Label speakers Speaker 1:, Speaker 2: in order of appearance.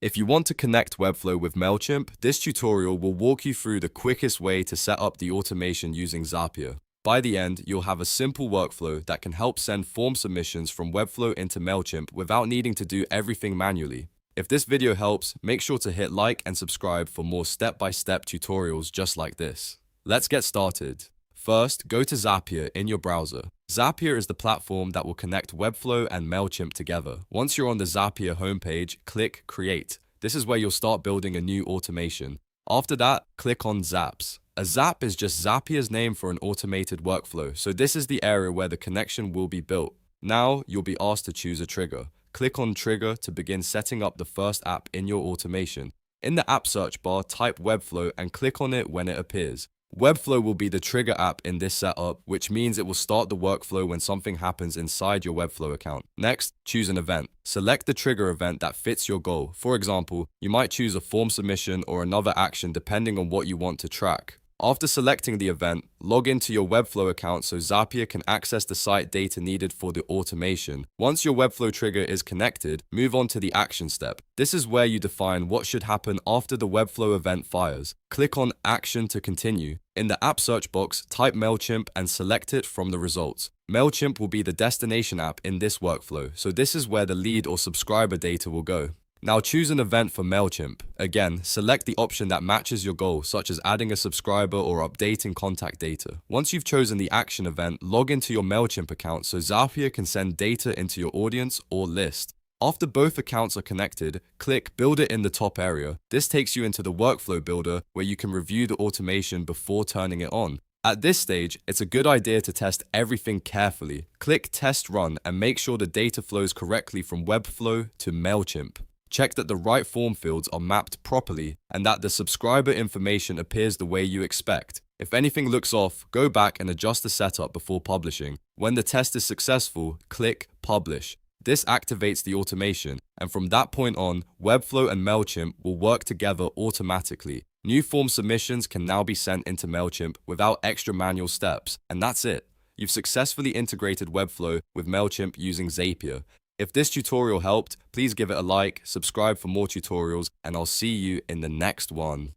Speaker 1: If you want to connect Webflow with MailChimp, this tutorial will walk you through the quickest way to set up the automation using Zapier. By the end, you'll have a simple workflow that can help send form submissions from Webflow into MailChimp without needing to do everything manually. If this video helps, make sure to hit like and subscribe for more step-by-step tutorials just like this. Let's get started. First, go to Zapier in your browser. Zapier is the platform that will connect Webflow and MailChimp together. Once you're on the Zapier homepage, click Create. This is where you'll start building a new automation. After that, click on Zaps. A Zap is just Zapier's name for an automated workflow, so this is the area where the connection will be built. Now, you'll be asked to choose a trigger. Click on Trigger to begin setting up the first app in your automation. In the app search bar, type Webflow and click on it when it appears. Webflow will be the trigger app in this setup, which means it will start the workflow when something happens inside your Webflow account. Next, choose an event. Select the trigger event that fits your goal. For example, you might choose a form submission or another action depending on what you want to track. After selecting the event, log into your Webflow account so Zapier can access the site data needed for the automation. Once your Webflow trigger is connected, move on to the action step. This is where you define what should happen after the Webflow event fires. Click on Action to continue. In the app search box, type MailChimp and select it from the results. MailChimp will be the destination app in this workflow, so this is where the lead or subscriber data will go. Now choose an event for MailChimp. Again, select the option that matches your goal, such as adding a subscriber or updating contact data. Once you've chosen the action event, log into your MailChimp account so Zapier can send data into your audience or list. After both accounts are connected, click Build It in the top area. This takes you into the Workflow Builder where you can review the automation before turning it on. At this stage, it's a good idea to test everything carefully. Click Test Run and make sure the data flows correctly from Webflow to MailChimp. Check that the right form fields are mapped properly and that the subscriber information appears the way you expect. If anything looks off, go back and adjust the setup before publishing. When the test is successful, click Publish. This activates the automation, and from that point on, Webflow and MailChimp will work together automatically. New form submissions can now be sent into MailChimp without extra manual steps, and that's it. You've successfully integrated Webflow with MailChimp using Zapier. If this tutorial helped, please give it a like, subscribe for more tutorials, and I'll see you in the next one.